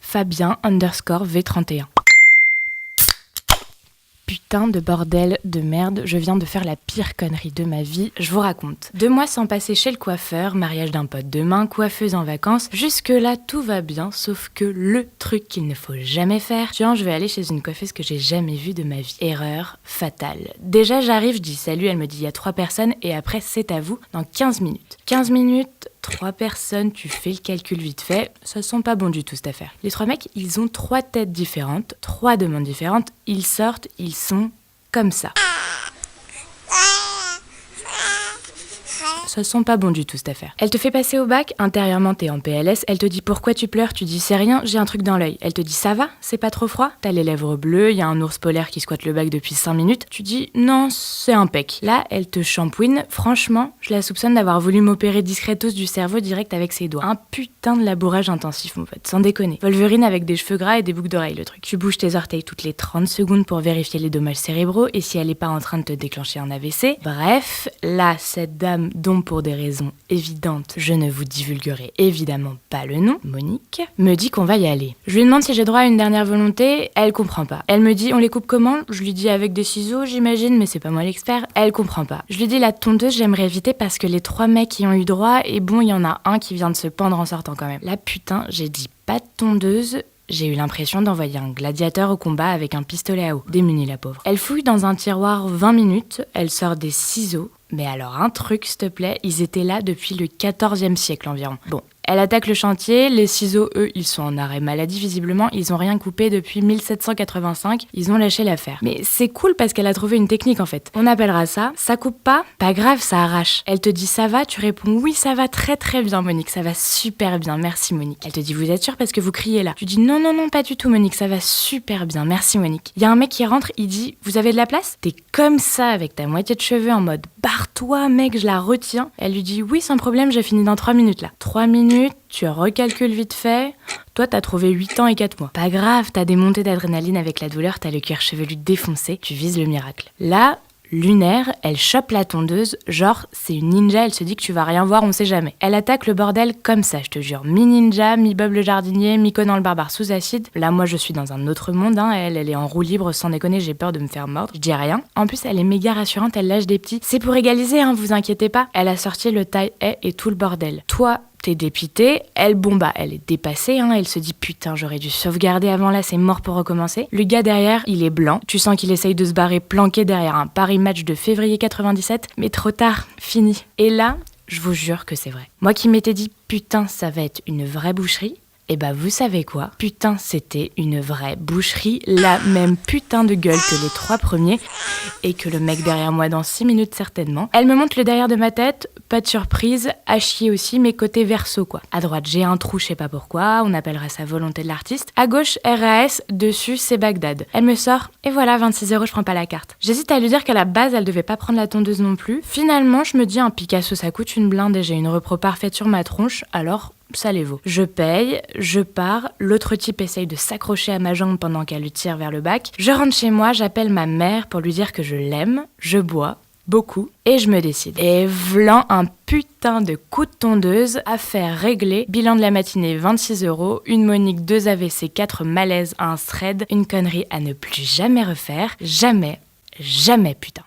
@Fabien_V31. Putain de bordel de merde, je viens de faire la pire connerie de ma vie, je vous raconte. 2 mois sans passer chez le coiffeur, mariage d'un pote demain, coiffeuse en vacances, jusque là tout va bien, sauf que le truc qu'il ne faut jamais faire, tiens je vais aller chez une coiffeuse que j'ai jamais vue de ma vie. Erreur fatale. Déjà j'arrive, je dis salut, elle me dit il y a 3 personnes et après c'est à vous dans 15 minutes. 15 minutes, 3 personnes, tu fais le calcul vite fait, ça sent pas bon du tout cette affaire. Les 3 mecs, ils ont 3 têtes différentes, 3 demandes différentes, ils sortent, ils sont comme ça. Ça sent pas bon du tout cette affaire. Elle te fait passer au bac, intérieurement t'es en PLS, elle te dit pourquoi tu pleures, tu dis c'est rien, j'ai un truc dans l'œil. Elle te dit ça va, c'est pas trop froid, t'as les lèvres bleues, y a un ours polaire qui squatte le bac depuis 5 minutes, tu dis non c'est impec. Là elle te shampouine, franchement je la soupçonne d'avoir voulu m'opérer discretos du cerveau direct avec ses doigts. Un putain de labourage intensif mon pote, sans déconner. Wolverine avec des cheveux gras et des boucles d'oreilles le truc. Tu bouges tes orteils toutes les 30 secondes pour vérifier les dommages cérébraux et si elle est pas en train de te déclencher un AVC. Bref, là cette dame dont pour des raisons évidentes, je ne vous divulguerai évidemment pas le nom, Monique, me dit qu'on va y aller. Je lui demande si j'ai droit à une dernière volonté, elle comprend pas. Elle me dit on les coupe comment? Je lui dis avec des ciseaux j'imagine, mais c'est pas moi l'expert. Elle comprend pas. Je lui dis la tondeuse j'aimerais éviter parce que les 3 mecs y ont eu droit et bon il y en a un qui vient de se pendre en sortant quand même. Là putain j'ai dit pas de tondeuse. J'ai eu l'impression d'envoyer un gladiateur au combat avec un pistolet à eau. Démunie la pauvre. Elle fouille dans un tiroir 20 minutes, elle sort des ciseaux. Mais alors un truc s'il te plaît, ils étaient là depuis le 14e siècle environ. Bon, elle attaque le chantier, les ciseaux eux, ils sont en arrêt maladie visiblement, ils ont rien coupé depuis 1785, ils ont lâché l'affaire. Mais c'est cool parce qu'elle a trouvé une technique en fait. On appellera ça coupe pas grave, ça arrache. Elle te dit ça va, tu réponds oui ça va très très bien Monique, ça va super bien, merci Monique. Elle te dit vous êtes sûre parce que vous criez là. Tu dis non pas du tout Monique, ça va super bien, merci Monique. Il y a un mec qui rentre, il dit vous avez de la place? T'es comme ça avec ta moitié de cheveux en mode barre-toi mec, je la retiens. Elle lui dit oui sans problème, j'ai fini dans 3 minutes là. 3 minutes, tu recalcules vite fait. Toi, t'as trouvé 8 ans et 4 mois. Pas grave, t'as des montées d'adrénaline avec la douleur, t'as le cuir chevelu défoncé, tu vises le miracle. Là, lunaire, elle chope la tondeuse, genre c'est une ninja, elle se dit que tu vas rien voir, on sait jamais. Elle attaque le bordel comme ça, je te jure. Mi-ninja, mi-Bob le jardinier, mi-Conan le barbare sous acide. Là, moi, je suis dans un autre monde, hein. Elle est en roue libre, sans déconner, j'ai peur de me faire mordre. Je dis rien. En plus, elle est méga rassurante, elle lâche des petits. C'est pour égaliser, hein, vous inquiétez pas. Elle a sorti le taille-haie et tout le bordel. Toi, t'es dépitée, elle elle est dépassée, hein, elle se dit putain j'aurais dû sauvegarder avant là, c'est mort pour recommencer. Le gars derrière, il est blanc, tu sens qu'il essaye de se barrer planqué derrière un Paris Match de février 97, mais trop tard, fini. Et là, je vous jure que c'est vrai. Moi qui m'étais dit putain ça va être une vraie boucherie, et bah vous savez quoi? Putain c'était une vraie boucherie, la même putain de gueule que les 3 premiers, et que le mec derrière moi dans 6 minutes certainement. Elle me montre le derrière de ma tête, pas de surprise, à chier aussi, mais côté verso quoi. À droite j'ai un trou, je sais pas pourquoi, on appellera ça volonté de l'artiste. À gauche RAS, dessus c'est Bagdad. Elle me sort, et voilà 26 €, je prends pas la carte. J'hésite à lui dire qu'à la base elle devait pas prendre la tondeuse non plus. Finalement je me dis un Picasso ça coûte une blinde et j'ai une repro parfaite sur ma tronche, alors ça les vaut. Je paye, je pars, l'autre type essaye de s'accrocher à ma jambe pendant qu'elle le tire vers le bac. Je rentre chez moi, j'appelle ma mère pour lui dire que je l'aime, je bois, beaucoup, et je me décide. Et v'lan un putain de coup de tondeuse, affaire réglée, bilan de la matinée 26 €, une Monique, 2 AVC, 4 malaises, un thread, une connerie à ne plus jamais refaire, jamais putain.